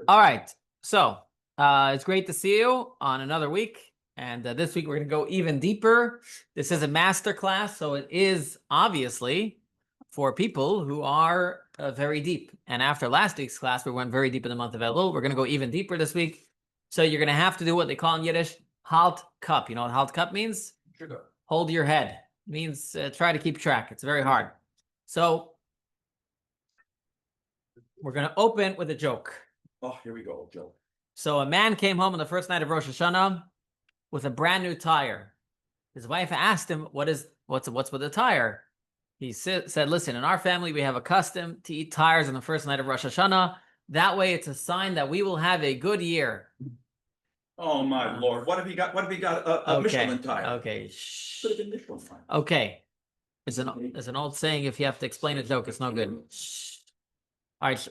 All right. So it's great to see you on another week. And this week we're going to go even deeper. This is a master class, so it is obviously for people who are very deep. And after last week's class, we went very deep in the month of Elul. We're going to go even deeper this week. So you're going to have to do what they call in Yiddish, halt cup. You know what halt cup means? Sugar. Hold your head. It means try to keep track. It's very hard. So we're going to open with a joke. Oh, here we go, Joe. So a man came home on the first night of Rosh Hashanah with a brand new tire. His wife asked him, what's with the tire? He said, listen, in our family, we have a custom to eat tires on the first night of Rosh Hashanah. That way it's a sign that we will have a good year. Oh my Lord. What if he got a Michelin tire? Okay. Put it in Michelin tire. Okay. It's an old saying, if you have to explain a joke, it's no good. Shh. All right.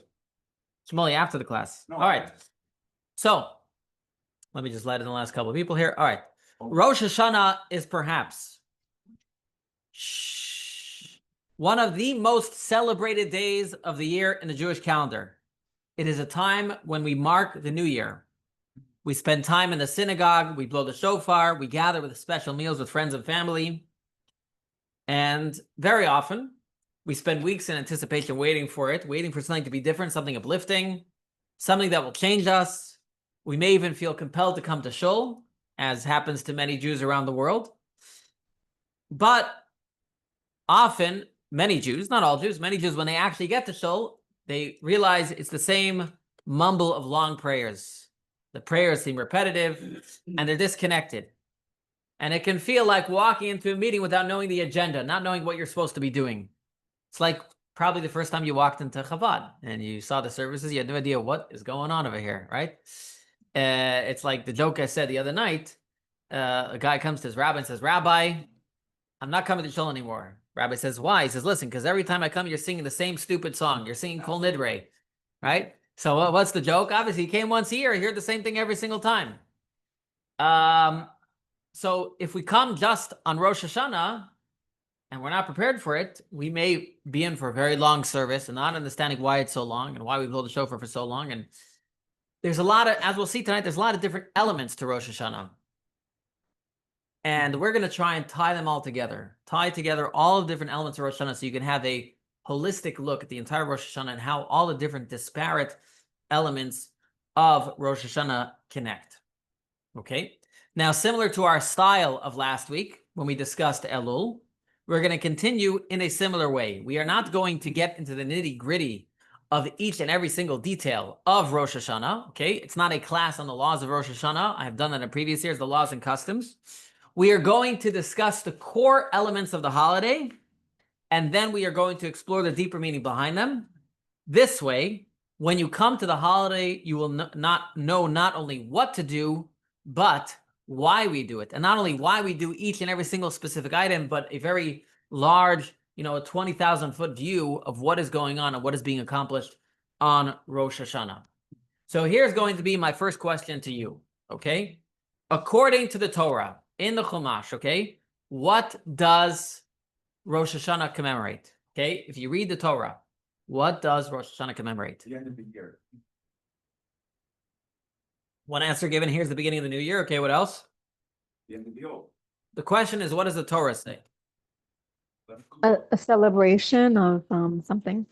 Shmuley, after the class. No, all right. So let me just let in the last couple of people here. All right. Rosh Hashanah is perhaps one of the most celebrated days of the year in the Jewish calendar. It is a time when we mark the new year. We spend time in the synagogue, we blow the shofar, we gather with special meals with friends and family. And very often, we spend weeks in anticipation waiting for it, waiting for something to be different, something uplifting, something that will change us. We may even feel compelled to come to shul, as happens to many Jews around the world. But often, many Jews, not all Jews, many Jews, when they actually get to shul, they realize it's the same mumble of long prayers. The prayers seem repetitive, and they're disconnected. And it can feel like walking into a meeting without knowing the agenda, not knowing what you're supposed to be doing. It's like probably the first time you walked into Chabad and you saw the services, you had no idea what is going on over here, right? It's like the joke I said the other night. A guy comes to his rabbi and says, Rabbi, I'm not coming to shul anymore. Rabbi says, why? He says, listen, because every time I come, you're singing the same stupid song. You're singing Kol Nidre, right? So what's the joke? Obviously, he came once a year. He heard the same thing every single time. So if we come just on Rosh Hashanah and we're not prepared for it, we may be in for a very long service and not understanding why it's so long and why we blow the shofar for so long. And there's a lot of, as we'll see tonight, there's a lot of different elements to Rosh Hashanah. And we're going to try and tie them all together. Tie together all the different elements of Rosh Hashanah so you can have a holistic look at the entire Rosh Hashanah and how all the different disparate elements of Rosh Hashanah connect. Okay? Now, similar to our style of last week, when we discussed Elul, we're going to continue in a similar way. We are not going to get into the nitty-gritty of each and every single detail of Rosh Hashanah, okay? It's not a class on the laws of Rosh Hashanah. I have done that in previous years, the laws and customs. We are going to discuss the core elements of the holiday, and then we are going to explore the deeper meaning behind them. This way, when you come to the holiday, you will not know not only what to do, but why we do it. And not only why we do each and every single specific item, but a very large, a 20,000-foot view of what is going on and what is being accomplished on Rosh Hashanah. So here's going to be my first question to you, okay? According to the Torah, in the Chumash, okay, what does Rosh Hashanah commemorate? Okay, if you read the Torah, what does Rosh Hashanah commemorate? The end of the year. One answer given here is the beginning of the new year. Okay, what else? The end of the old. The question is, what does the Torah say? A celebration of something.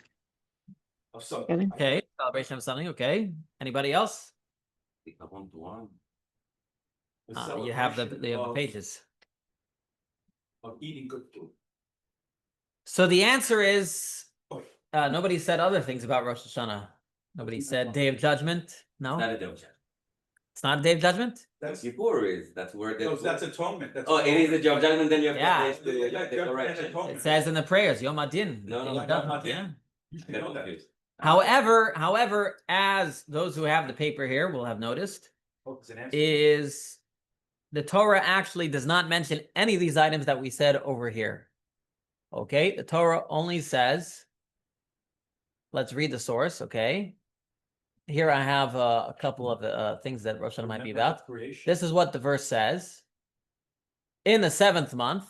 Of something. Okay, celebration of something. Okay, anybody else? You have the pages. Of eating good food. So the answer is, nobody said other things about Rosh Hashanah. Nobody said Day of Judgment. No? Not a day of judgment. It's not a Day of Judgment? That's Kippur is. That's where No, that's atonement. That's it is a day of judgment, then you have Yeah. to the correction. It says in the prayers, Yom Adin. No, Day of Yom Judgment, Adin. yeah. You know that. However, as those who have the paper here will have noticed, is the Torah actually does not mention any of these items that we said over here. Okay, the Torah only says, let's read the source, okay? Here I have a couple of things that Rosh Hashanah might be about. This is what the verse says. In the 7th month,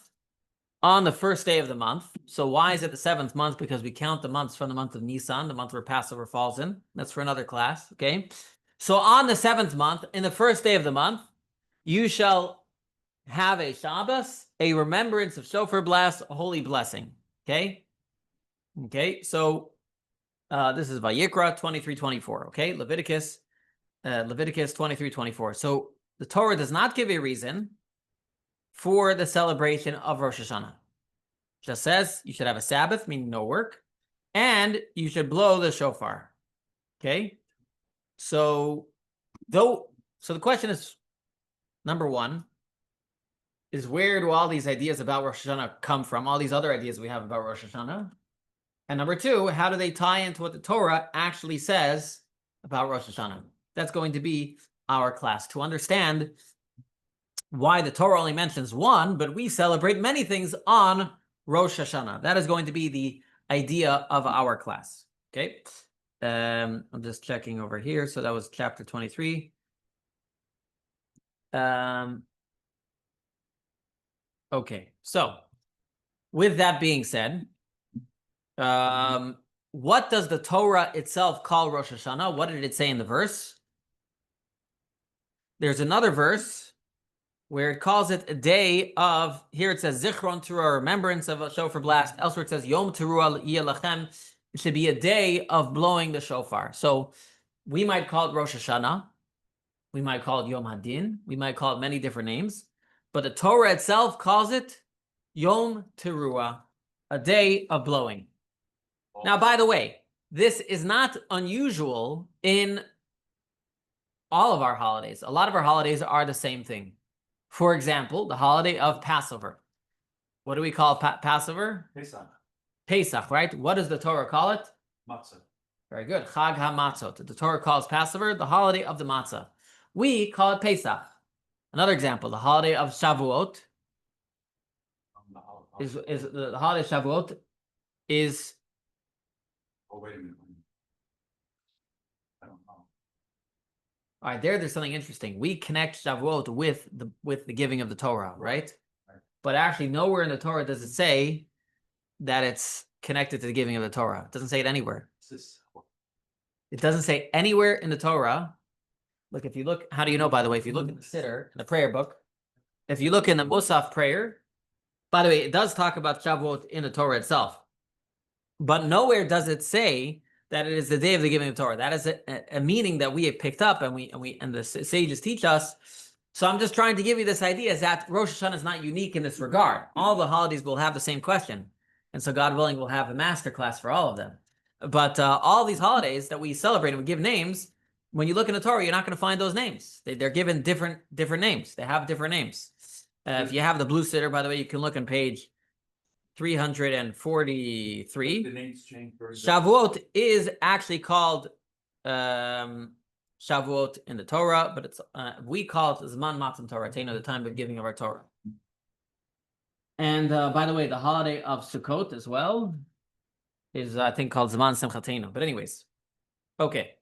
on the first day of the month. So why is it the 7th month? Because we count the months from the month of Nisan, the month where Passover falls in. That's for another class, okay? So on the 7th month, in the first day of the month, you shall have a Shabbos, a remembrance of shofar blast, a holy blessing, okay? Okay, so this is Vayikra 23:24, okay? Leviticus 23:24. So the Torah does not give a reason for the celebration of Rosh Hashanah. It just says you should have a Sabbath, meaning no work, and you should blow the shofar. Okay? So the question is, number one, is where do all these ideas about Rosh Hashanah come from? All these other ideas we have about Rosh Hashanah. And number two, how do they tie into what the Torah actually says about Rosh Hashanah? That's going to be our class, to understand why the Torah only mentions one, but we celebrate many things on Rosh Hashanah. That is going to be the idea of our class. Okay. I'm just checking over here. So that was chapter 23. Okay. So with that being said, what does the Torah itself call Rosh Hashanah? What did it say in the verse? There's another verse where it calls it a day of, here it says Zichronot, remembrance of a shofar blast. Elsewhere it says Yom Teruah lachem. It should be a day of blowing the shofar. So we might call it Rosh Hashanah. We might call it Yom Hadin. We might call it many different names. But the Torah itself calls it Yom Teruah, a day of blowing. Now, by the way, this is not unusual in all of our holidays. A lot of our holidays are the same thing. For example, the holiday of Passover. What do we call Passover? Pesach. Pesach, right? What does the Torah call it? Matzah. Very good. Chag HaMatzot. The Torah calls Passover the holiday of the matzah. We call it Pesach. Another example, the holiday of Shavuot is the holiday of Shavuot is. Oh, wait a minute. I don't know. All right, there's something interesting. We connect Shavuot with the giving of the Torah, right? But actually, nowhere in the Torah does it say that it's connected to the giving of the Torah. It doesn't say it anywhere. It doesn't say anywhere in the Torah. Look, if you look, how do you know, by the way, if you look in the Siddur, in the prayer book, if you look in the Musaf prayer, by the way, it does talk about Shavuot in the Torah itself. But nowhere does it say that it is the day of the giving of the Torah. That is a meaning that we have picked up and the sages teach us. So I'm just trying to give you this idea is that Rosh Hashanah is not unique in this regard. All the holidays will have the same question. And so God willing, we'll have a masterclass for all of them. But all these holidays that we celebrate and we give names, when you look in the Torah, you're not going to find those names. They're given different names. They have different names. If you have the blue siddur, by the way, you can look on page 343. The names change. Shavuot is actually called Shavuot in the Torah, but it's we call it Zman Matan Torah, the time of giving of our Torah. And by the way, the holiday of Sukkot as well is, I think, called Zman Simchatenu. But anyways, okay.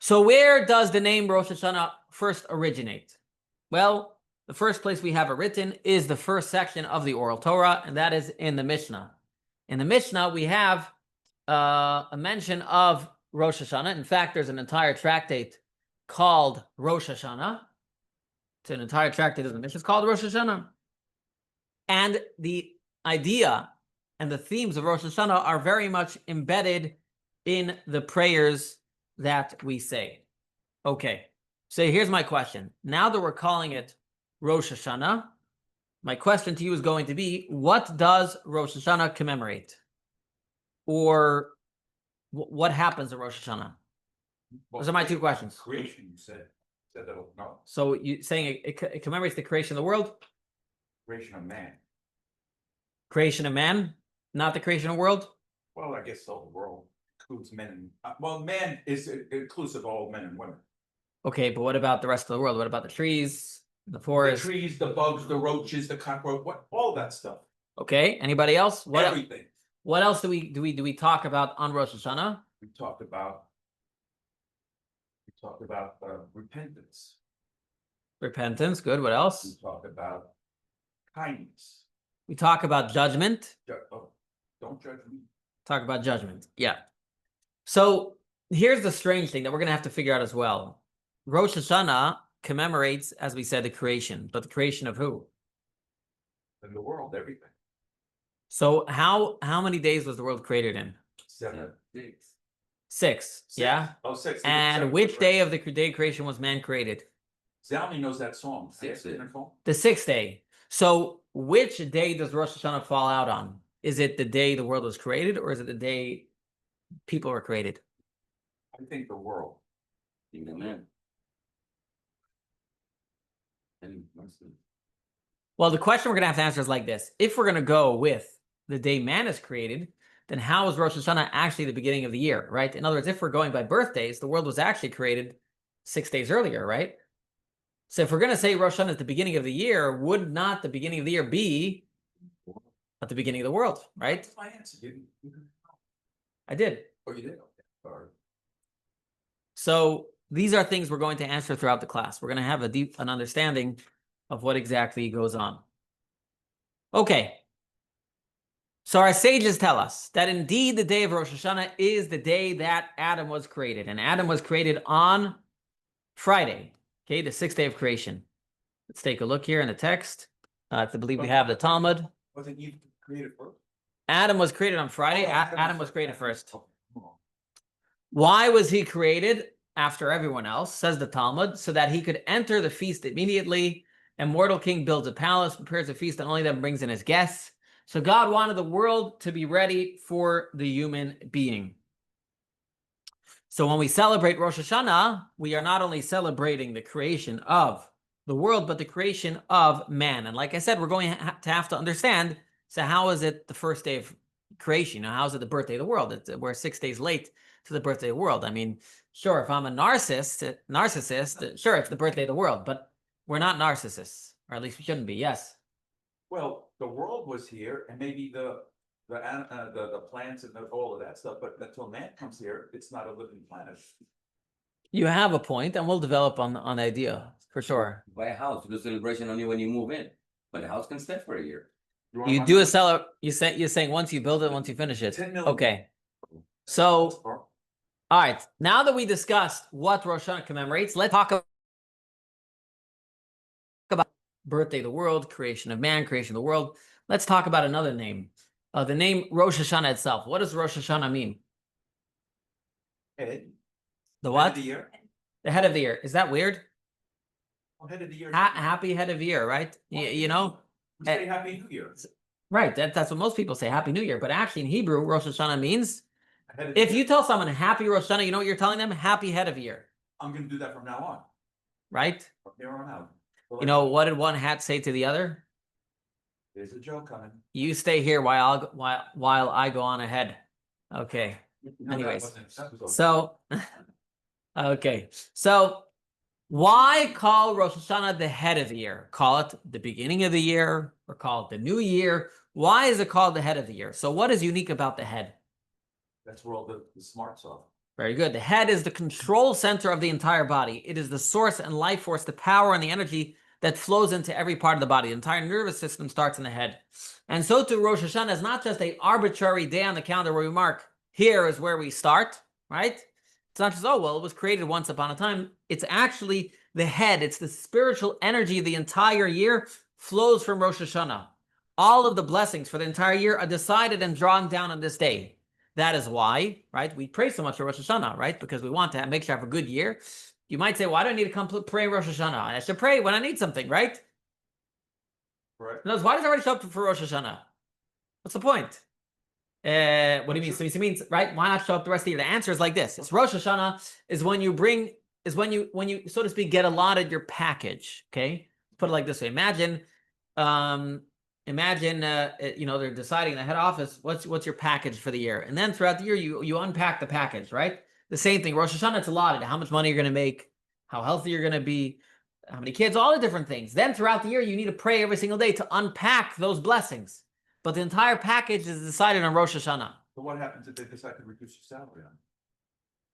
So where does the name Rosh Hashanah first originate? Well, the first place we have it written is the first section of the Oral Torah, and that is in the Mishnah. In the Mishnah, we have a mention of Rosh Hashanah. In fact, there's an entire tractate called Rosh Hashanah. It's an entire tractate of the Mishnah. It's called Rosh Hashanah. And the idea and the themes of Rosh Hashanah are very much embedded in the prayers that we say. Okay, so here's my question. Now that we're calling it Rosh Hashanah, my question to you is going to be, what does Rosh Hashanah commemorate? Or what happens at Rosh Hashanah? Those are my two questions. Creation, you said that, no, So you saying it commemorates the creation of the world? creation of man. Creation of man, not the creation of the world? Well, I guess the whole world includes men and, well, man is inclusive of all men and women. Okay, but what about the rest of the world? What about the trees, the The forest? trees, the bugs, the roaches, the cockroach, all that stuff, Okay, anybody else? everything. What else do we talk about on Rosh Hashanah? We talked about repentance. Repentance, good. What We else? talked about kindness. We talk about judgment. Don't judge me. Talk about judgment. Yeah. So here's the strange thing that we're going to have to figure out as well. Rosh Hashanah commemorates, as we said, the creation, but the creation of who? In the world, everything. So how many days was the world created in? 7. 6. Yeah. Oh, 6. And which day of the day of creation was man created? Zalmi knows that song. 6. The 6th day. So which day does Rosh Hashanah fall out on? Is it the day the world was created, or is it the day people were created? I think the world. Amen. Well, the question we're going to have to answer is like this. If we're going to go with the day man is created, then how is Rosh Hashanah actually the beginning of the year, right? In other words, if we're going by birthdays, the world was actually created 6 days earlier, right? So if we're going to say Rosh Hashanah is the beginning of the year, would not the beginning of the year be at the beginning of the world, right? That's my answer. I did. Oh, you did? Okay. All right. So these are things we're going to answer throughout the class. We're going to have an understanding of what exactly goes on. Okay. So our sages tell us that indeed the day of Rosh Hashanah is the day that Adam was created. And Adam was created on Friday, okay, the 6th day of creation. Let's take a look here in the text. I believe we have the Talmud. Wasn't Eve created first? Adam was created on Friday. Adam was created first. Oh. Why was he created after everyone else, says the Talmud, so that he could enter the feast immediately. A mortal king builds a palace, prepares a feast, and only then brings in his guests. So God wanted the world to be ready for the human being. So when we celebrate Rosh Hashanah, we are not only celebrating the creation of the world, but the creation of man. And like I said, we're going to have to understand, so how is it the first day of creation? How is it the birthday of the world? We're 6 days late to the birthday of the world. I mean, sure, if I'm a narcissist, sure, it's the birthday of the world, but we're not narcissists, or at least we shouldn't be, yes. Well, the world was here, and maybe the plants and all of that stuff, but until man comes here, it's not a living planet. You have a point, and we'll develop on the idea, for sure. Buy a house, do celebration only when you move in, but the house can stay for a year. You do a you're saying once you build it, once you finish it. 10 million. Okay. So, all right, now that we discussed what Rosh Hashanah commemorates, let's talk about birthday of the world, creation of man, creation of the world. Let's talk about another name. The name Rosh Hashanah itself. What does Rosh Hashanah mean? Head. The Head what? of the year. The head of the year. Is that weird? Well, head of the year. Happy head of year, right? You know? We say Happy New Year. Right, that's what most people say, Happy New Year. But actually in Hebrew, Rosh Hashanah means, Head of the if year. you tell someone Happy Rosh Hashanah, you know what you're telling them? Happy head of year, I'm gonna do that from now on. right? From here on out. You know, what did one hat say to the other? There's a joke coming. You stay here while I go on ahead. Okay. No, that Anyways, wasn't- that was okay. So, okay. So, why call Rosh Hashanah the head of the year? Call it the beginning of the year, or call it the new year. Why is it called the head of the year? So what is unique about the head? That's where all the smarts are. Very good. The head is the control center of the entire body. It is the source and life force, the power and the energy that flows into every part of the body. The entire nervous system starts in the head. And so too, Rosh Hashanah is not just an arbitrary day on the calendar where we mark, here is where we start, right? It's not just, oh, well, it was created once upon a time. It's actually the head. It's the spiritual energy of the entire year flows from Rosh Hashanah. All of the blessings for the entire year are decided and drawn down on this day. That is why, right, we pray so much for Rosh Hashanah, right? Because we want to make sure I have a good year. You might say, well, I don't need to come pray Rosh Hashanah. I should pray when I need something, right? Right. No, why does everybody show up for Rosh Hashanah? What's the point? What do you mean? So it means, right? Why not show up the rest of the year? The answer is like this. It's Rosh Hashanah is when you bring, is when you, so to speak, get allotted your package, okay? Put it like this way. Imagine, you know, they're deciding in the head office, what's your package for the year? And then throughout the year, you unpack the package, right? The same thing. Rosh Hashanah, it's allotted. How much money you're going to make, how healthy you're going to be, how many kids, all the different things. Then throughout the year, you need to pray every single day to unpack those blessings. But the entire package is decided on Rosh Hashanah. But what happens if they decide to reduce your salary on?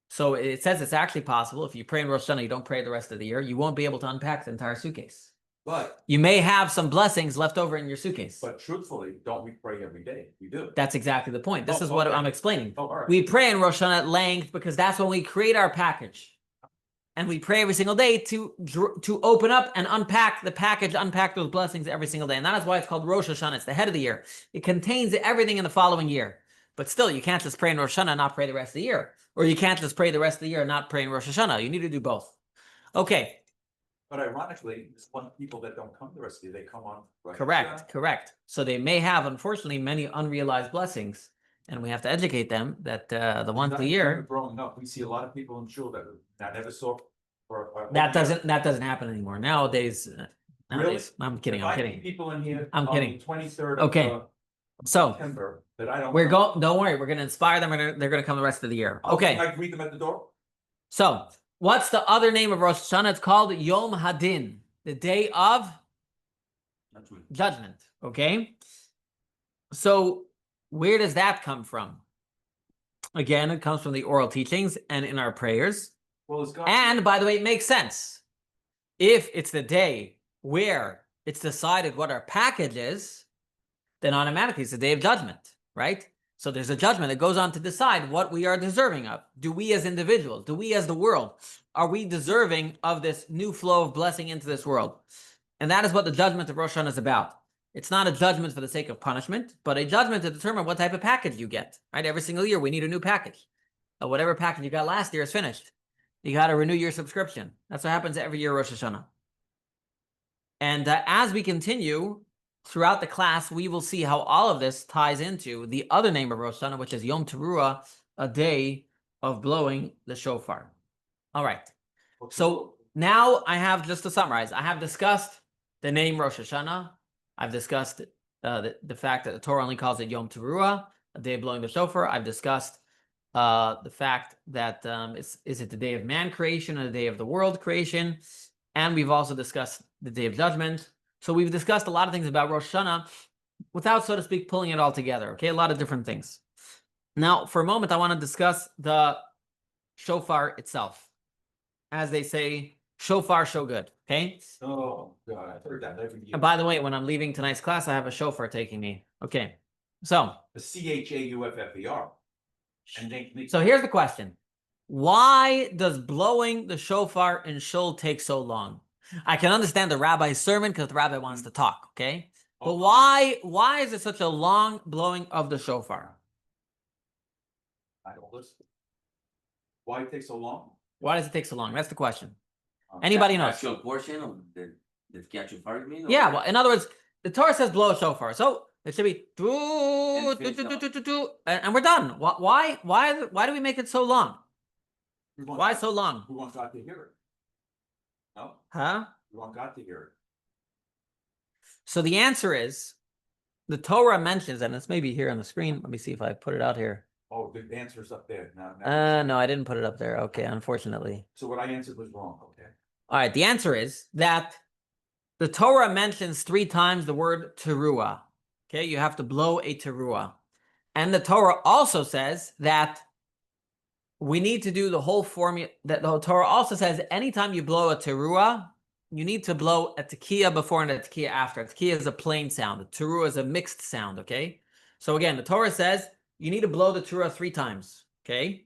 So it says it's actually possible. If you pray in Rosh Hashanah, you don't pray the rest of the year, you won't be able to unpack the entire suitcase. But, You may have some blessings left over in your suitcase. but truthfully, don't we pray every day? We do. That's exactly the point. This Oh, is what okay. I'm explaining. Oh, all right. We pray in Rosh Hashanah at length because that's when we create our package. And we pray every single day to open up and unpack the package, unpack those blessings every single day. And that is why it's called Rosh Hashanah. It's the head of the year. It contains everything in the following year. But still, you can't just pray in Rosh Hashanah and not pray the rest of the year. Or you can't just pray the rest of the year and not pray in Rosh Hashanah. You need to do both. Okay. But ironically, it's one people that don't come the rest of the year, they come on. Rosh Correct, Hashanah. correct. So they may have, unfortunately, many unrealized blessings, and we have to educate them that the ones I a remember year growing up, we see a lot of people in shul that I never saw for a whole that year. doesn't happen anymore nowadays. Nowadays, I'm kidding. If I'm I see kidding. people in here I'm on kidding. the 23rd Okay. of So September that I don't. we're know. going. Don't worry. We're going to inspire them. They're going to come the rest of the year. Oh, Okay. can I greet them at the door? So what's the other name of Rosh Hashanah? It's called Yom Hadin, the day of That's right. judgment. Okay. So where does that come from? Again, it comes from the oral teachings and in our prayers. Well, is God? And by the way, it makes sense. If it's the day where it's decided what our package is, then automatically it's the day of judgment, right? So there's a judgment that goes on to decide what we are deserving of. Do we as individuals, do we as the world, are we deserving of this new flow of blessing into this world? And that is what the judgment of Rosh Hashanah is about. It's not a judgment for the sake of punishment, but a judgment to determine what type of package you get, right? Every single year, we need a new package. Whatever package you got last year is finished. You got to renew your subscription. That's what happens every year, Rosh Hashanah. And as we continue throughout the class, we will see how all of this ties into the other name of Rosh Hashanah, which is Yom Teruah, a day of blowing the shofar. All right. So now I have, just to summarize, I have discussed the name Rosh Hashanah. I've discussed the fact that the Torah only calls it Yom Teruah, a day of blowing the shofar. I've discussed the fact that is it the day of man creation or the day of the world creation? And we've also discussed the day of judgment. So we've discussed a lot of things about Rosh Hashanah without, so to speak, pulling it all together. Okay, a lot of different things. Now, for a moment, I want to discuss the shofar itself. As they say, shofar, show good. Okay. Oh God, I've heard that every year. And by the way, when I'm leaving tonight's class, I have a shofar taking me. Okay. So The CHAUFFER. And they. So here's the question. Why does blowing the shofar in shul take so long? I can understand the rabbi's sermon because the rabbi wants to talk, okay? But why is it such a long blowing of the shofar? I don't listen. Why it takes so long? Why does it take so long? That's the question. Anybody knows? Actual portion of the catch fire, you mean? Yeah, well, in other words, the Torah says blow a shofar. So it should be and we're done. Why do we make it so long? Why so long? We want God to hear it. No, Huh? we want God to hear it. So the answer is, the Torah mentions, and it's maybe here on the screen. Let me see if I put it out here. Oh, the answer's up there. Now. No, I didn't put it up there. Okay, unfortunately. So what I answered was wrong. Okay. All right, the answer is that the Torah mentions 3 times the word teruah. Okay, you have to blow a teruah. And the Torah also says that we need to do the whole formula. That the Torah also says anytime you blow a teruah, you need to blow a tekiah before and a tekiah after. A tekiah is a plain sound. A teruah is a mixed sound, okay? So again, the Torah says you need to blow the teruah 3 times, okay?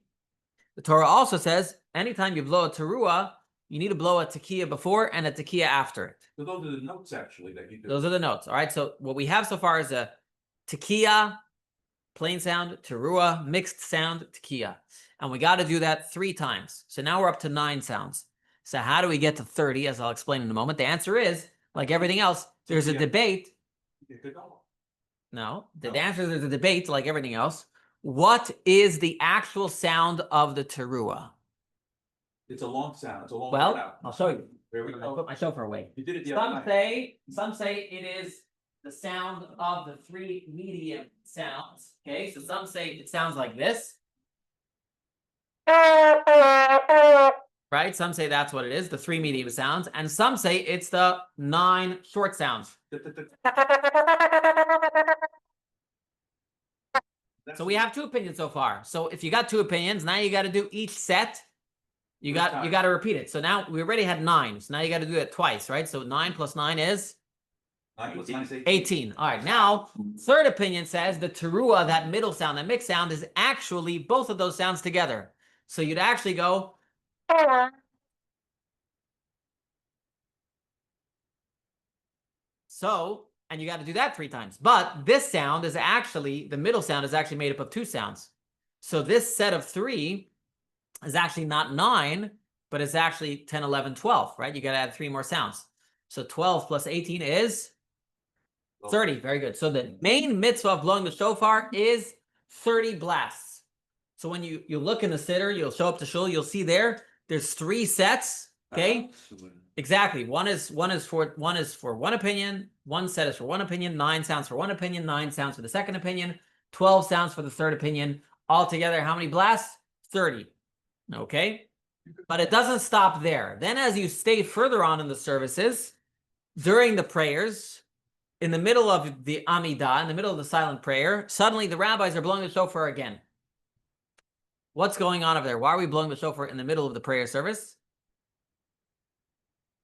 The Torah also says anytime you blow a teruah, you need to blow a tekiah before and a tekiah after it. So those are the notes actually that you do. Those are the notes, all right? So what we have so far is a tekiah, plain sound, teruah, mixed sound, tekiah. And we got to do that 3 times. So now we're up to 9 sounds. So how do we get to 30, as I'll explain in a moment? The answer is, like everything else, there's a debate. No, the answer is there's a debate, like everything else. What is the actual sound of the teruah? It's a long sound. It's a long Well, sound. I'll show you. There we I go. put my shofar away. You did it the other night. Some say it is the sound of the 3 medium sounds. Okay, so some say it sounds like this. Right? Some say that's what it is, the 3 medium sounds, and some say it's the 9 short sounds. So we have 2 opinions so far. So if you got 2 opinions, now you got to do each set You Which got time? to repeat it. So now we already had 9. So now you got to do it twice, right? So 9 plus 9 is 9 plus 9 is 18. 18. All right. Now, third opinion says the teruah, that middle sound, that mixed sound, is actually both of those sounds together. So you'd actually go. So, and you got to do that 3 times. But this sound is actually, the middle sound is actually made up of 2 sounds. So this set of 3 is actually not 9, but it's actually 10, 11, 12, right? You got to add 3 more sounds. So 12 plus 18 is 30. Very good. So the main mitzvah of blowing the shofar is 30 blasts. So when you look in the siddur, you'll show up to shul, you'll see there's 3 sets. Okay. Exactly. One is for one opinion. One set is for one opinion. 9 sounds for one opinion. 9 sounds for the second opinion. 12 sounds for the third opinion. Altogether, how many blasts? 30. Okay. But it doesn't stop there. Then as you stay further on in the services, during the prayers, in the middle of the Amidah, in the middle of the silent prayer, suddenly the rabbis are blowing the shofar again. What's going on over there? Why are we blowing the shofar in the middle of the prayer service?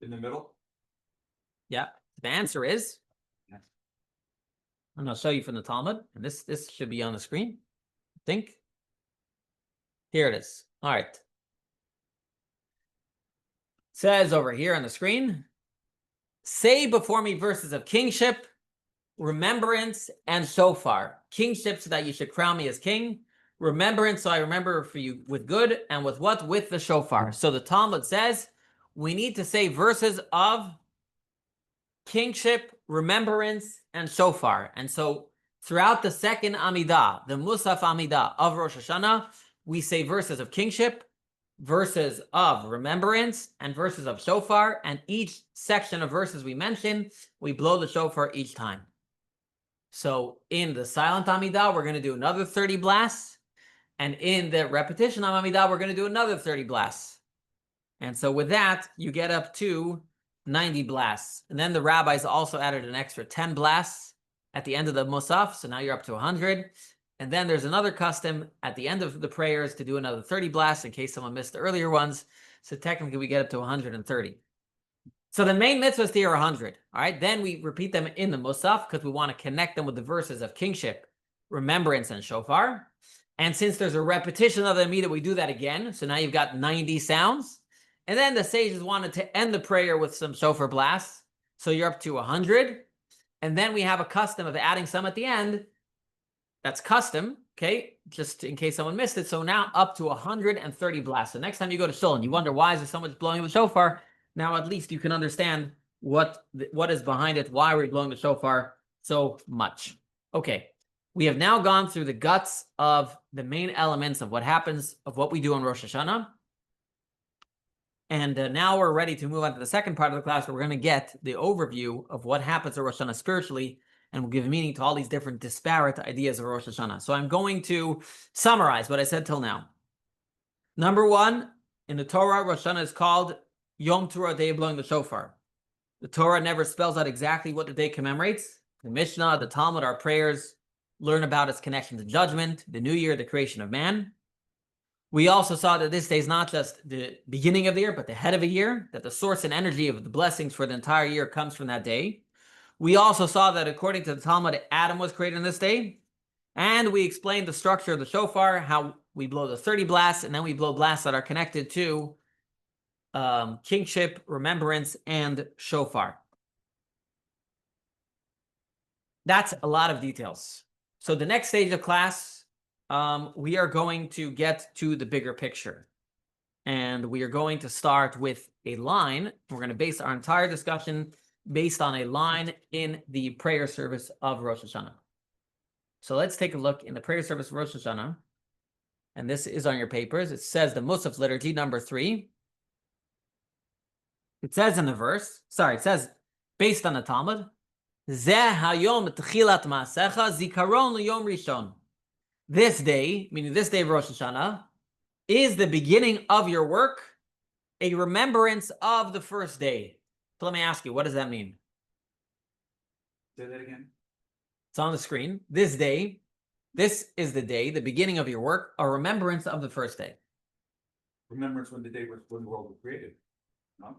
In the middle? Yeah. The answer is, and I'll show you from the Talmud, and this should be on the screen, I think. Here it is. All right. It says over here on the screen, say before me verses of kingship, remembrance, and shofar. Kingship, so that you should crown me as king. Remembrance, so I remember for you with good. And with what? With the shofar. So the Talmud says we need to say verses of kingship, remembrance, and shofar. And so throughout the second Amidah, the Musaf Amidah of Rosh Hashanah, we say verses of kingship, verses of remembrance, and verses of shofar. And each section of verses we mention, we blow the shofar each time. So in the silent Amidah, we're going to do another 30 blasts. And in the repetition of Amidah, we're going to do another 30 blasts. And so with that, you get up to 90 blasts. And then the rabbis also added an extra 10 blasts at the end of the Musaf. So now you're up to 100. And then there's another custom at the end of the prayers to do another 30 blasts in case someone missed the earlier ones. So technically we get up to 130. So the main mitzvahs here are 100. All right. Then we repeat them in the Musaf because we want to connect them with the verses of kingship, remembrance, and shofar. And since there's a repetition of the Amidah, we do that again. So now you've got 90 sounds. And then the sages wanted to end the prayer with some shofar blasts. So you're up to 100. And then we have a custom of adding some at the end. That's custom, okay? Just in case someone missed it. So now up to 130 blasts. So next time you go to shul and you wonder why is there so much blowing of the shofar, now at least you can understand what is behind it, why we're blowing the shofar so much. Okay. We have now gone through the guts of the main elements of what happens, of what we do on Rosh Hashanah. And now we're ready to move on to the second part of the class where we're going to get the overview of what happens at Rosh Hashanah spiritually, and we'll give meaning to all these different disparate ideas of Rosh Hashanah. So I'm going to summarize what I said till now. Number 1, in the Torah, Rosh Hashanah is called Yom Teruah, day of blowing the shofar. The Torah never spells out exactly what the day commemorates. The Mishnah, the Talmud, our prayers learn about its connection to judgment, the new year, the creation of man. We also saw that this day is not just the beginning of the year, but the head of a year, that the source and energy of the blessings for the entire year comes from that day. We also saw that according to the Talmud, Adam was created on this day. And we explained the structure of the shofar, how we blow the 30 blasts, and then we blow blasts that are connected to kingship, remembrance, and shofar. That's a lot of details. So the next stage of class, we are going to get to the bigger picture. And we are going to start with a line. We're going to base our entire discussion based on a line in the prayer service of Rosh Hashanah. So let's take a look in the prayer service of Rosh Hashanah. And this is on your papers. It says the Musaf liturgy, number 3. It says in the verse, it says based on the Talmud, Zeh hayom t'chilat ma'asecha zikaron l'yom rishon. This day, meaning this day of Rosh Hashanah, is the beginning of your work, a remembrance of the first day. So let me ask you, what does that mean? Say that again. It's on the screen. This day, this is the day, the beginning of your work, a remembrance of the first day. remembrance when the day was, when the world was created. No?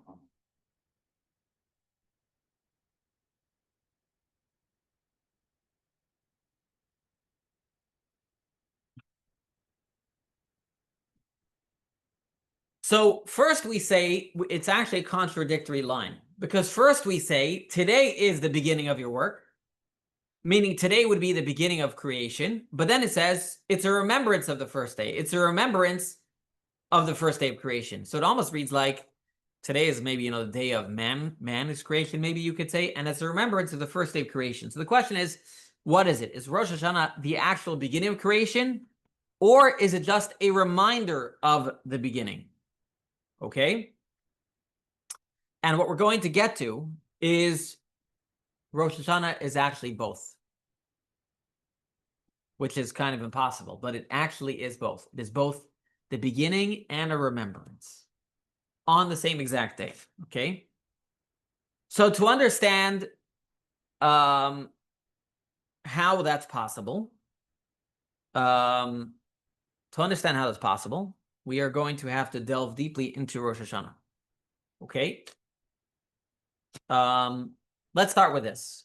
So first we say it's actually a contradictory line, because first we say today is the beginning of your work, meaning today would be the beginning of creation, but then it says it's a remembrance of the first day. It's a remembrance of the first day of creation. So it almost reads like today is maybe, the day of man is creation, maybe you could say, and it's a remembrance of the first day of creation. So the question is, what is it? Is Rosh Hashanah the actual beginning of creation, or is it just a reminder of the beginning? Okay? And what we're going to get to is Rosh Hashanah is actually both, which is kind of impossible, but it actually is both. It is both the beginning and a remembrance on the same exact day. Okay? So to understand how that's possible, we are going to have to delve deeply into Rosh Hashanah. Okay? Let's start with this.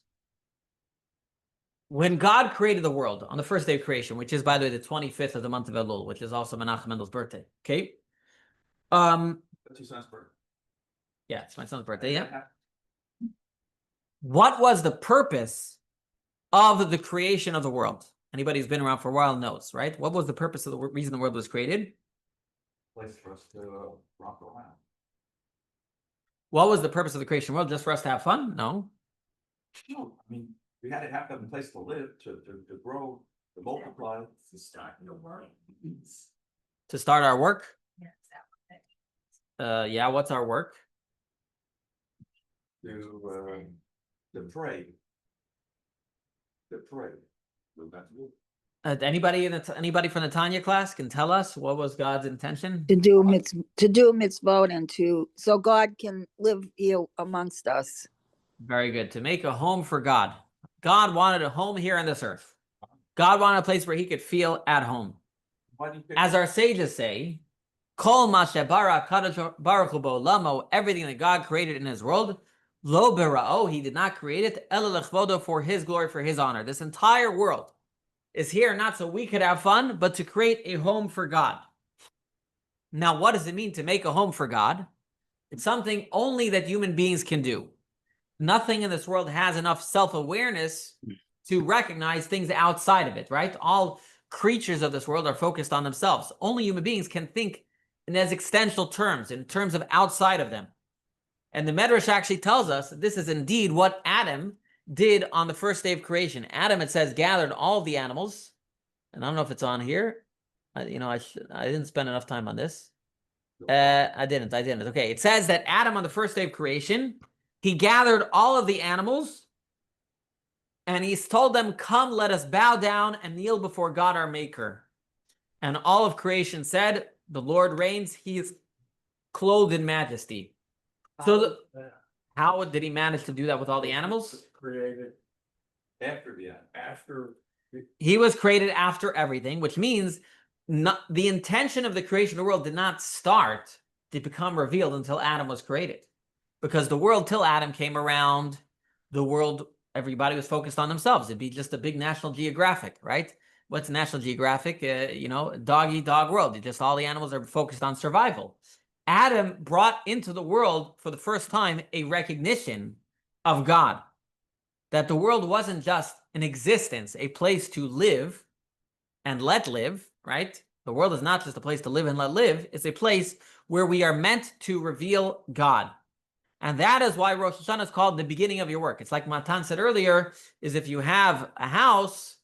When God created the world on the first day of creation, which is, by the way, the 25th of the month of Elul, which is also Menachem Mendel's birthday. Okay? That's your son's birthday. Yeah, it's my son's birthday, yeah. What was the purpose of the creation of the world? Anybody who's been around for a while knows, right? What was the purpose of the reason the world was created? Place for us to rock around. What was the purpose of the creation of the world? Just for us to have fun? No. No, I mean, we had to have a place to live, to grow, to multiply. To start the work. To start our work? Yes, Yeah, what's our work? To pray. To pray. Anybody from the Tanya class can tell us what was God's intention? To do mitzvot and so God can live here amongst us. Very good. To make a home for God. God wanted a home here on this earth. God wanted a place where he could feel at home. Why do you pick As our sages say, Kol ma shebara kadosh baruch hu ba'olamo, everything that God created in his world, lo bera'o, he did not create it, ela lechvodo, for his glory, for his honor. This entire world is here not so we could have fun, but to create a home for God. Now, what does it mean to make a home for God? It's something only that human beings can do. Nothing in this world has enough self-awareness to recognize things outside of it, right? All creatures of this world are focused on themselves. Only human beings can think in existential terms, in terms of outside of them. And the Medrash actually tells us that this is indeed what Adam did on the first day of creation. Adam, it says, gathered all the animals. And I don't know if it's on here. I didn't spend enough time on this. I didn't. Okay, it says that Adam on the first day of creation, he gathered all of the animals and he's told them, come, let us bow down and kneel before God our maker. And all of creation said, the Lord reigns, he is clothed in majesty. So how did he manage to do that with all the animals? created after He was created after everything, which means the intention of the creation of the world did not start to become revealed until Adam was created. Because the world, till Adam came around, the world, everybody was focused on themselves. It'd be just a big National Geographic, right? What's National Geographic? Dog eat dog world. Just all the animals are focused on survival. Adam brought into the world for the first time a recognition of God. That the world wasn't just an existence, a place to live and let live, right? The world is not just a place to live and let live. It's a place where we are meant to reveal God. And that is why Rosh Hashanah is called the beginning of your work. It's like Matan said earlier, is if you have a house,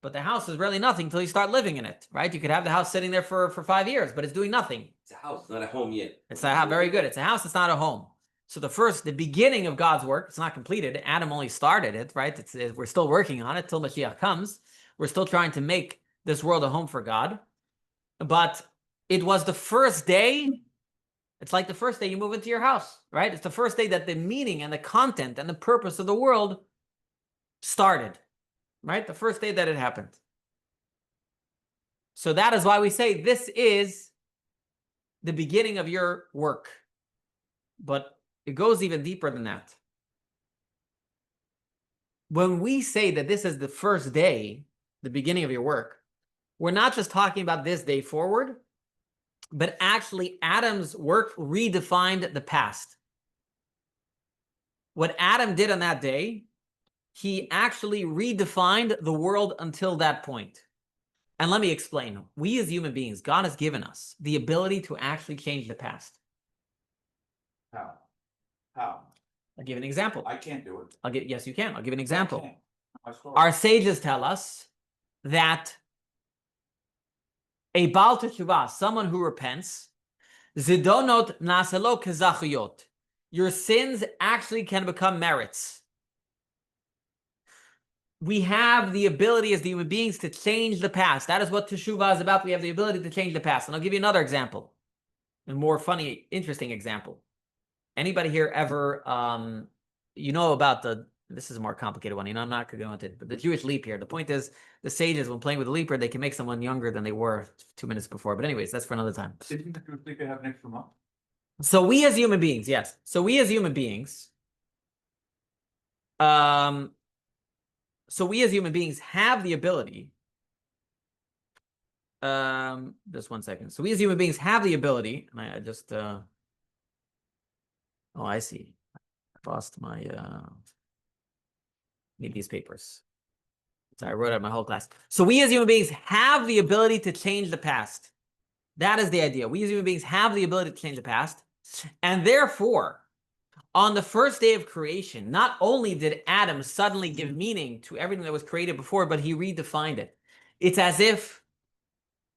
but the house is really nothing until you start living in it, right? You could have the house sitting there for 5 years, but it's doing nothing. It's a house, not a home yet. It's a house, very good. It's a house, it's not a home. So the beginning of God's work, it's not completed. Adam only started it, right? We're still working on it till Mashiach comes. We're still trying to make this world a home for God. But it was the first day. It's like the first day you move into your house, right? It's the first day that the meaning and the content and the purpose of the world started, right? The first day that it happened. So that is why we say this is the beginning of your work. But it goes even deeper than that. When we say that this is the first day, the beginning of your work, we're not just talking about this day forward, but actually Adam's work redefined the past. What Adam did on that day, he actually redefined the world until that point. And let me explain. We as human beings, God has given us the ability to actually change the past. How? How? I'll give an example. I can't do it. Yes, you can. I'll give an I example. can't. My story. Our sages tell us that a Baal Teshuvah, someone who repents, Zidonot naselo kezachuyot. Your sins actually can become merits. We have the ability as the human beings to change the past. That is what Teshuvah is about. We have the ability to change the past. And I'll give you another example, a more funny, interesting example. Anybody here ever, about this is a more complicated one. I'm not going to go into it, but the Jewish leap year. The point is, the sages, when playing with the leap year, they can make someone younger than they were 2 minutes before. But anyways, that's for another time. Didn't the Jewish leap year have an extra month? So we as human beings, yes. So we as human beings, have the ability. Just 1 second. So we as human beings have the ability, and I just, I see. I lost my, need these papers. So I wrote out my whole class. So we as human beings have the ability to change the past. That is the idea. We as human beings have the ability to change the past. And therefore, on the first day of creation, not only did Adam suddenly give meaning to everything that was created before, but he redefined it. It's as if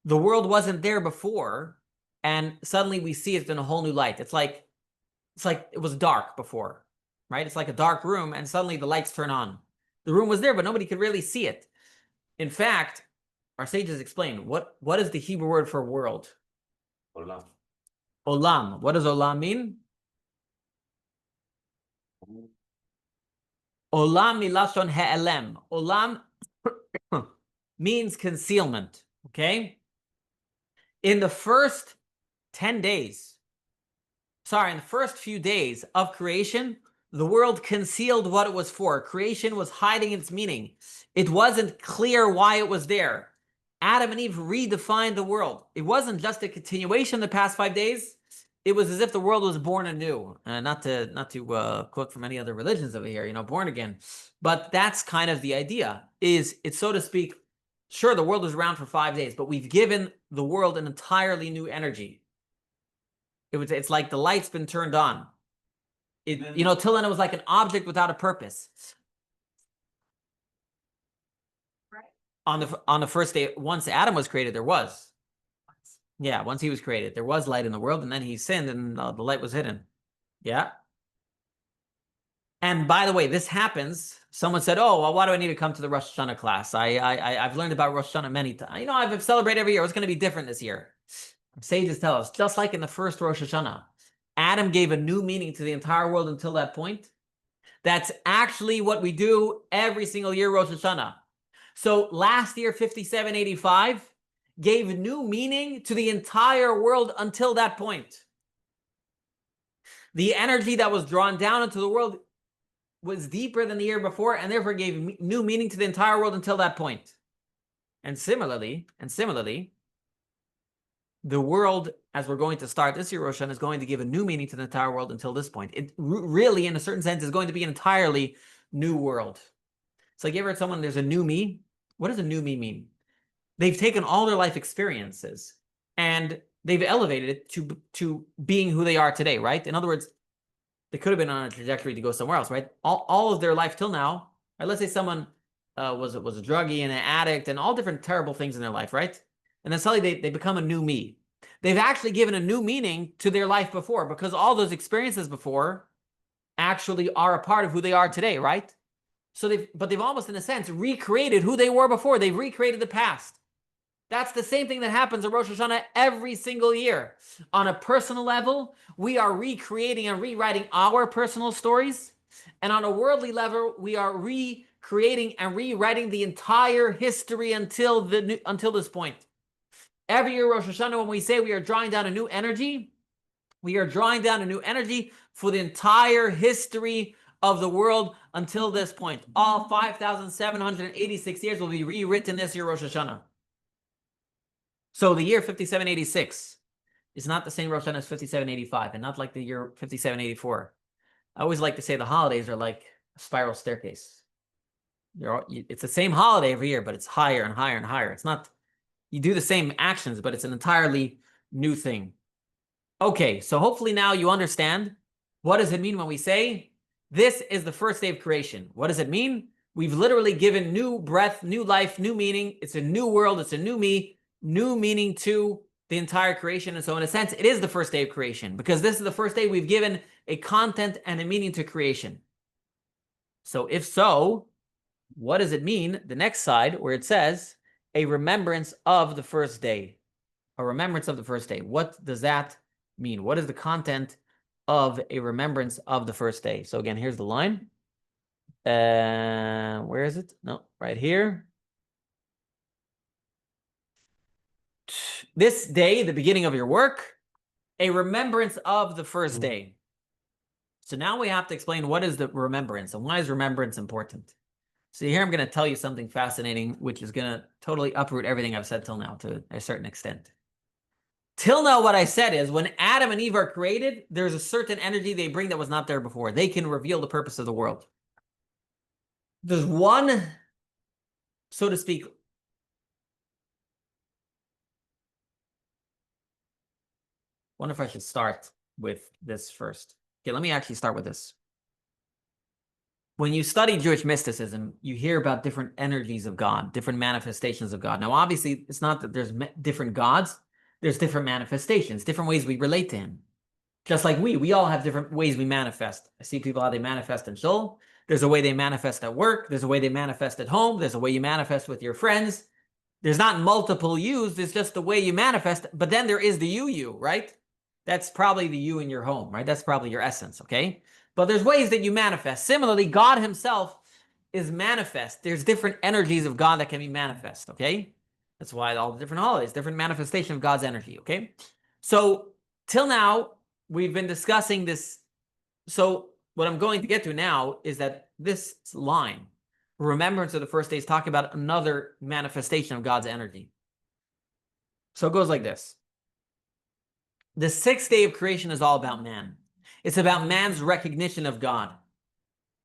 the world wasn't there before, and suddenly we see it in a whole new light. It's like it was dark before, right? It's like a dark room, and suddenly the lights turn on. The room was there, but nobody could really see it. In fact, our sages explain, what is the Hebrew word for world? Olam. Olam. What does olam mean? Olam milashon ha'elem. Olam means concealment, okay? In the first 10 days, in the first few days of creation, the world concealed what it was for. Creation was hiding its meaning. It wasn't clear why it was there. Adam and Eve redefined the world. It wasn't just a continuation the past 5 days. It was as if the world was born anew. Not to quote from any other religions over here, born again. But that's kind of the idea. It's, so to speak, sure, the world was around for 5 days, but we've given the world an entirely new energy. It's like the light's been turned on. Till then it was like an object without a purpose. Right. On the first day, once Adam was created, there was. Yeah, once he was created, there was light in the world, and then he sinned, and the light was hidden. Yeah. And by the way, this happens. Someone said, "Oh, well, why do I need to come to the Rosh Hashanah class? I've learned about Rosh Hashanah many times. I've celebrated every year. It's going to be different this year." Sages tell us, just like in the first Rosh Hashanah, Adam gave a new meaning to the entire world until that point. That's actually what we do every single year, Rosh Hashanah. So last year, 5785, gave new meaning to the entire world until that point. The energy that was drawn down into the world was deeper than the year before, and therefore gave new meaning to the entire world until that point. And similarly, the world, as we're going to start this year, Rosh Hashanah, is going to give a new meaning to the entire world until this point. It really, in a certain sense, is going to be an entirely new world. So you ever heard someone, there's a new me? What does a new me mean? They've taken all their life experiences and they've elevated it to being who they are today, right? In other words, they could have been on a trajectory to go somewhere else, right? All of their life till now, right? Let's say someone was a druggie and an addict and all different terrible things in their life, right? And then suddenly they become a new me. They've actually given a new meaning to their life before, because all those experiences before actually are a part of who they are today, right? So they've almost, in a sense, recreated who they were before. They've recreated the past. That's the same thing that happens at Rosh Hashanah every single year. On a personal level, we are recreating and rewriting our personal stories. And on a worldly level, we are recreating and rewriting the entire history until this point. Every year, Rosh Hashanah, when we say we are drawing down a new energy, we are drawing down a new energy for the entire history of the world until this point. All 5,786 years will be rewritten this year, Rosh Hashanah. So the year 5786 is not the same Rosh Hashanah as 5785, and not like the year 5784. I always like to say the holidays are like a spiral staircase. It's the same holiday every year, but it's higher and higher and higher. It's not, you do the same actions, but it's an entirely new thing. Okay, so hopefully now you understand what does it mean when we say this is the first day of creation. What does it mean? We've literally given new breath, new life, new meaning. It's a new world. It's a new me, new meaning to the entire creation. And so in a sense, it is the first day of creation because this is the first day we've given a content and a meaning to creation. So if so, what does it mean? The next side where it says a remembrance of the first day, a remembrance of the first day. What does that mean? What is the content of a remembrance of the first day? So again, here's the line. Where is it? No, right here. This day, the beginning of your work, a remembrance of the first day. So now we have to explain what is the remembrance and why is remembrance important. So here I'm going to tell you something fascinating, which is going to totally uproot everything I've said till now to a certain extent. Till now, what I said is when Adam and Eve are created, there's a certain energy they bring that was not there before. They can reveal the purpose of the world. There's one, so to speak, wonder if I should start with this first. Okay, let me actually start with this. When you study Jewish mysticism, you hear about different energies of God, different manifestations of God. Now, obviously, it's not that there's different gods. There's different manifestations, different ways we relate to him. Just like we all have different ways we manifest. I see people how they manifest in shul. There's a way they manifest at work. There's a way they manifest at home. There's a way you manifest with your friends. There's not multiple yous. There's just the way you manifest. But then there is the you, right? That's probably the you in your home, right? That's probably your essence, okay? But there's ways that you manifest. Similarly, God himself is manifest. There's different energies of God that can be manifest, okay? That's why all the different holidays, different manifestation of God's energy, okay? So till now, we've been discussing this. So what I'm going to get to now is that this line, remembrance of the first day, is talking about another manifestation of God's energy. So it goes like this. The sixth day of creation is all about man. It's about man's recognition of God,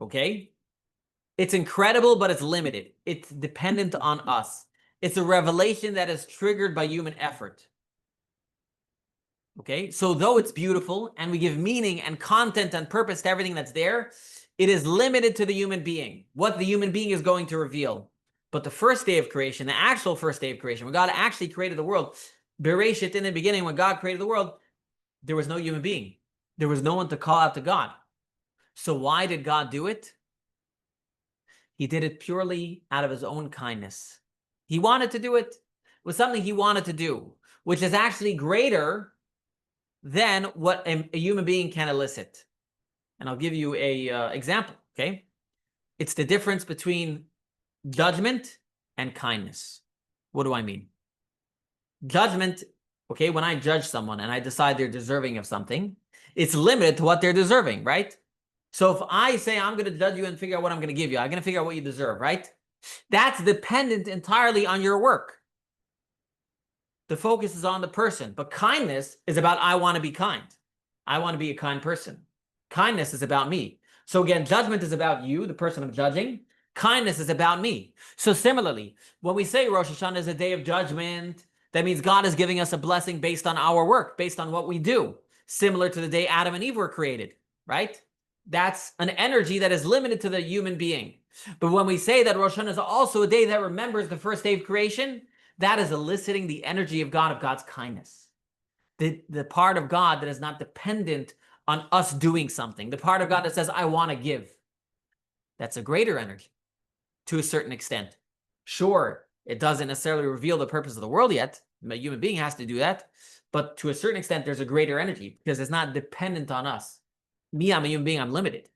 okay? It's incredible, but it's limited. It's dependent on us. It's a revelation that is triggered by human effort. Okay, so though it's beautiful and we give meaning and content and purpose to everything that's there, it is limited to the human being, what the human being is going to reveal. But the first day of creation, the actual first day of creation, when God actually created the world, Bereshit, in the beginning, when God created the world, there was no human being. There was no one to call out to God. So why did God do it? He did it purely out of his own kindness. He wanted to do it with something he wanted to do, which is actually greater than what a human being can elicit. And I'll give you a example, okay? It's the difference between judgment and kindness. What do I mean? Judgment, okay, when I judge someone and I decide they're deserving of something, it's limited to what they're deserving, right? So if I say I'm going to judge you and figure out what I'm going to give you, I'm going to figure out what you deserve, right? That's dependent entirely on your work. The focus is on the person. But kindness is about I want to be kind. I want to be a kind person. Kindness is about me. So again, judgment is about you, the person I'm judging. Kindness is about me. So similarly, when we say Rosh Hashanah is a day of judgment, that means God is giving us a blessing based on our work, based on what we do. Similar to the day Adam and Eve were created, right? That's an energy that is limited to the human being. But when we say that Rosh Hashanah is also a day that remembers the first day of creation, that is eliciting the energy of God, of God's kindness. The part of God that is not dependent on us doing something. The part of God that says, I want to give. That's a greater energy to a certain extent. Sure, it doesn't necessarily reveal the purpose of the world yet. A human being has to do that. But to a certain extent, there's a greater energy because it's not dependent on us. Me, I'm a human being, I'm limited.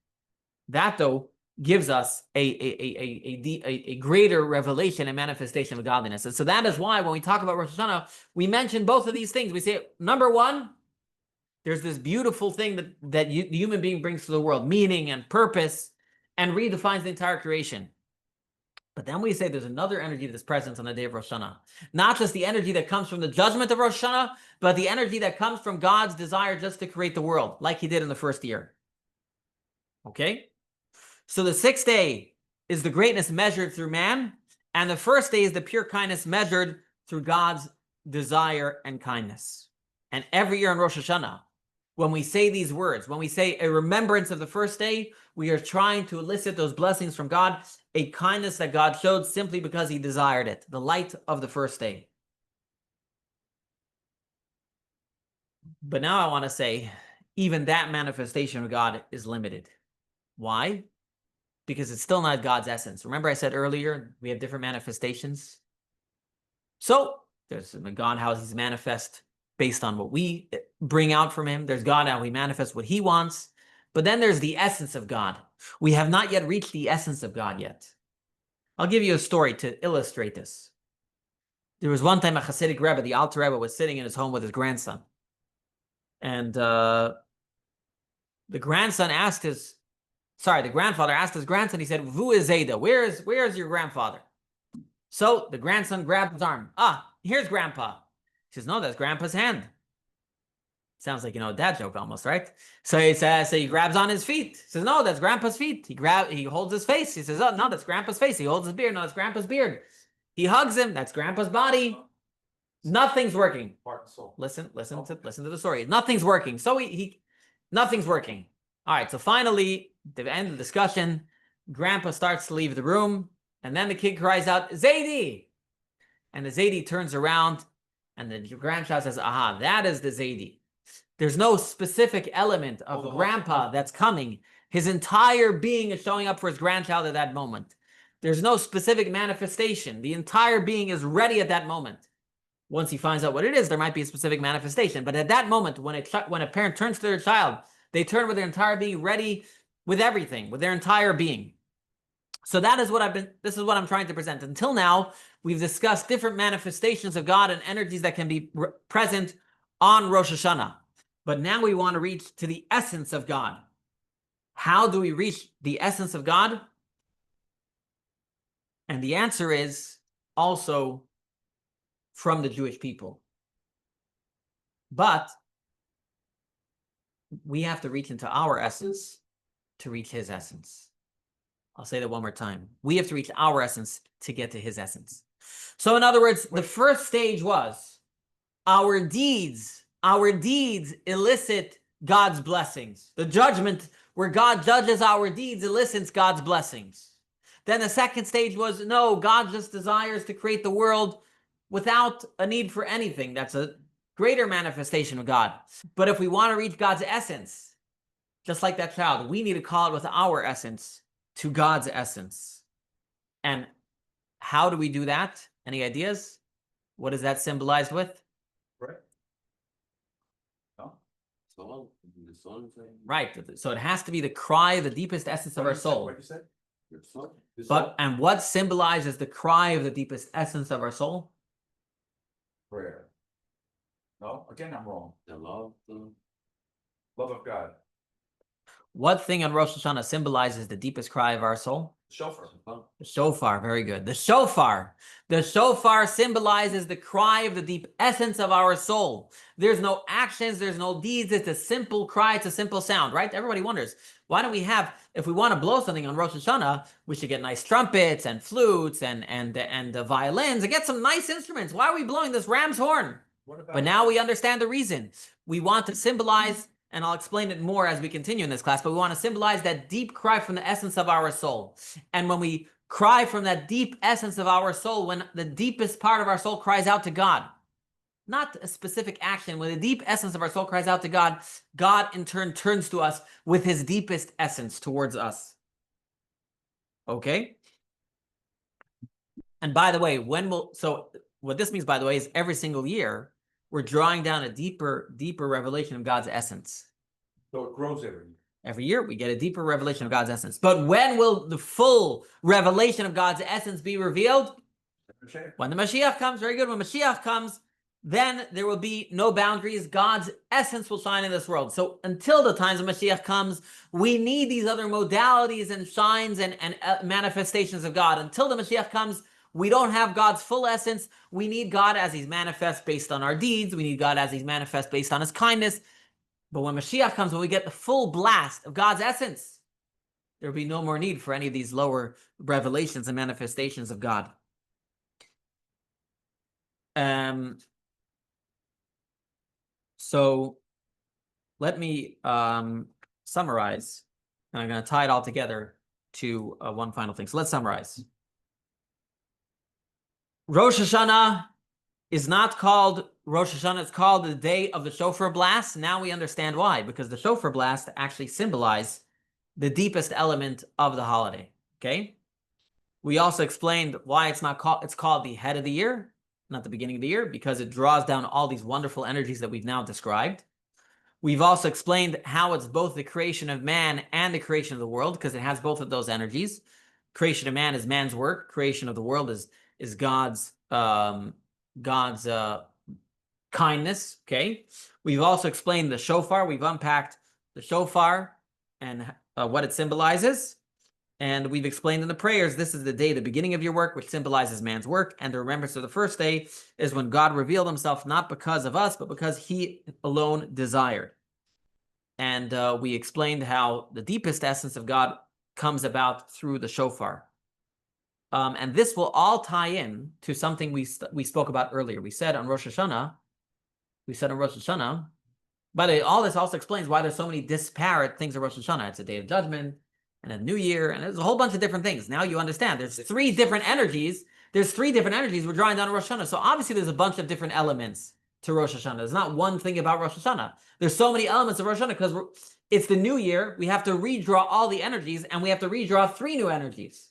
That, though, gives us a greater revelation and manifestation of godliness. And so that is why when we talk about Rosh Hashanah, we mention both of these things. We say, number one, there's this beautiful thing that the human being brings to the world, meaning and purpose, and redefines the entire creation. But then we say there's another energy that's present on the day of Rosh Hashanah. Not just the energy that comes from the judgment of Rosh Hashanah, but the energy that comes from God's desire just to create the world, like he did in the first year. Okay? So the 6th day is the greatness measured through man, and the first day is the pure kindness measured through God's desire and kindness. And every year in Rosh Hashanah, when we say these words, when we say a remembrance of the first day, we are trying to elicit those blessings from God, a kindness that God showed simply because he desired it, the light of the first day. But now I want to say, even that manifestation of God is limited. Why? Because it's still not God's essence. Remember I said earlier, we have different manifestations. So there's God, how he's manifest based on what we bring out from him. There's God, how he manifests what he wants. But then there's the essence of God. We have not yet reached the essence of God yet. I'll give you a story to illustrate this. There was one time a Hasidic Rebbe, the Alter Rebbe, was sitting in his home with his grandson. And the grandfather asked his grandson, he said, "Vu is Zayda? Where is your grandfather?" So the grandson grabbed his arm. "Ah, here's Grandpa." He says, "No, that's Grandpa's hand." Sounds like, a dad joke almost, right? So he says, he grabs on his feet. He says, "No, that's Grandpa's feet." He holds his face. He says, "Oh, no, that's Grandpa's face." He holds his beard. "No, that's Grandpa's beard." He hugs him. "That's Grandpa's body." Nothing's working. Heart and soul. Listen to the story. Nothing's working. So nothing's working. All right. So finally, the end of the discussion, Grandpa starts to leave the room, and then the kid cries out, "Zaidi!" And the Zaidi turns around, and the grandchild says, "Aha, that is the Zaidi." There's no specific element of Grandpa that's coming. His entire being is showing up for his grandchild at that moment. There's no specific manifestation. The entire being is ready at that moment. Once he finds out what it is, there might be a specific manifestation. But at that moment, when a parent turns to their child, they turn with their entire being, ready with everything, with their entire being. So this is what I'm trying to present. Until now, we've discussed different manifestations of God and energies that can be present on Rosh Hashanah. But now we want to reach to the essence of God. How do we reach the essence of God? And the answer is also from the Jewish people. But we have to reach into our essence to reach his essence. I'll say that one more time. We have to reach our essence to get to his essence. So in other words, the first stage was our deeds elicit God's blessings. The judgment where God judges our deeds elicits God's blessings. Then the second stage was, no, God just desires to create the world without a need for anything. That's a greater manifestation of God. But if we want to reach God's essence, just like that child, we need to call it with our essence to God's essence. And how do we do that? Any ideas? What is that symbolized with? Right. No? The soul. Right. So it has to be the cry, the deepest essence of our soul. What you said? Your soul. And what symbolizes the cry of the deepest essence of our soul? Prayer. No, again, I'm wrong. The love. Love of God. What thing on Rosh Hashanah symbolizes the deepest cry of our soul? Shofar. The shofar, very good. The shofar. The shofar symbolizes the cry of the deep essence of our soul. There's no actions, there's no deeds. It's a simple cry, it's a simple sound, right? Everybody wonders, why don't we have, if we want to blow something on Rosh Hashanah, we should get nice trumpets and flutes and violins and get some nice instruments. Why are we blowing this ram's horn? But now we understand the reason. We want to symbolize, and I'll explain it more as we continue in this class, but we want to symbolize that deep cry from the essence of our soul. And when we cry from that deep essence of our soul, when the deepest part of our soul cries out to God, not a specific action, when the deep essence of our soul cries out to God, God in turn turns to us with his deepest essence towards us. Okay? And by the way, so what this means, by the way, is every single year, we're drawing down a deeper revelation of God's essence. So it grows every year. Every year we get a deeper revelation of God's essence. But when will the full revelation of God's essence be revealed? When the Mashiach comes. Very good. When Mashiach comes, then there will be no boundaries. God's essence will shine in this world. So until the times of Mashiach comes, we need these other modalities and shines and manifestations of God. Until the Mashiach comes, we don't have God's full essence. We need God as he's manifest based on our deeds. We need God as he's manifest based on his kindness. But when Mashiach comes, when we get the full blast of God's essence, there will be no more need for any of these lower revelations and manifestations of God. So let me summarize, and I'm going to tie it all together to one final thing. So let's summarize. Rosh Hashanah is not called Rosh Hashanah, it's called the day of the Shofar blast. Now we understand why, because the Shofar blast actually symbolizes the deepest element of the holiday, okay? We also explained why it's called the head of the year, not the beginning of the year, because it draws down all these wonderful energies that we've now described. We've also explained how it's both the creation of man and the creation of the world, because it has both of those energies. Creation of man is man's work. Creation of the world is God's kindness. Okay. We've also explained the shofar. We've unpacked the shofar and what it symbolizes. And we've explained in the prayers, this is the day, the beginning of your work, which symbolizes man's work. And the remembrance of the first day is when God revealed himself, not because of us, but because he alone desired. And we explained how the deepest essence of God comes about through the shofar. And this will all tie in to something we spoke about earlier. We said on Rosh Hashanah, by the way, all this also explains why there's so many disparate things on Rosh Hashanah. It's a day of judgment, and a new year, and there's a whole bunch of different things. Now you understand. There's three different energies. We're drawing down to Rosh Hashanah. So obviously there's a bunch of different elements to Rosh Hashanah. There's not one thing about Rosh Hashanah. There's so many elements of Rosh Hashanah because it's the new year. We have to redraw all the energies, and we have to redraw 3 new energies.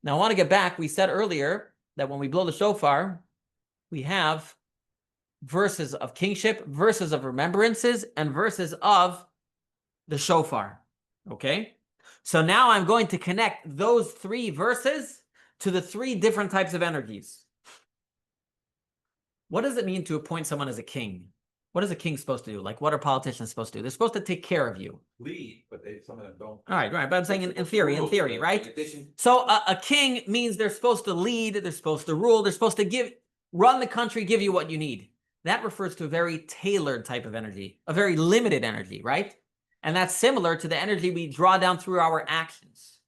Now I want to get back. We said earlier that when we blow the shofar, we have verses of kingship, verses of remembrances, and verses of the shofar. Okay? So now I'm going to connect those 3 verses to the 3 different types of energies. What does it mean to appoint someone as a king? What is a king supposed to do? Like, what are politicians supposed to do? They're supposed to take care of you. Lead, but some of them don't. All right. But I'm saying in theory, right? So a king means they're supposed to lead, they're supposed to rule, they're supposed to run the country, give you what you need. That refers to a very tailored type of energy, a very limited energy, right? And that's similar to the energy we draw down through our actions,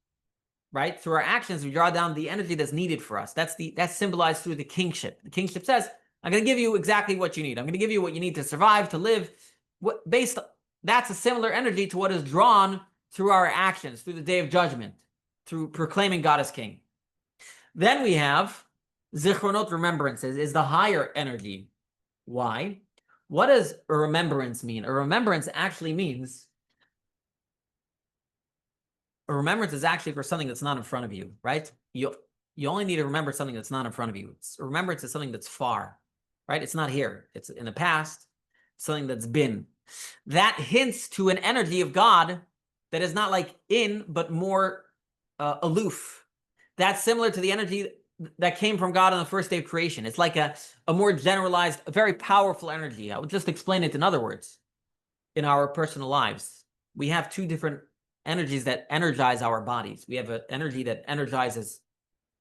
right? Through our actions, we draw down the energy that's needed for us. That's symbolized through the kingship. The kingship says, I'm going to give you exactly what you need. I'm going to give you what you need to survive, to live. That's a similar energy to what is drawn through our actions, through the day of judgment, through proclaiming God as king. Then we have Zichronot, remembrances, is the higher energy. Why? What does a remembrance mean? A remembrance actually means, a remembrance is actually for something that's not in front of you, right? You only need to remember something that's not in front of you. A remembrance is something that's far, right? It's not here. It's in the past, something that's been. That hints to an energy of God that is not like in, but more aloof. That's similar to the energy that came from God on the first day of creation. It's like a more generalized, a very powerful energy. I would just explain it in other words. In our personal lives, we have 2 different energies that energize our bodies. We have an energy that energizes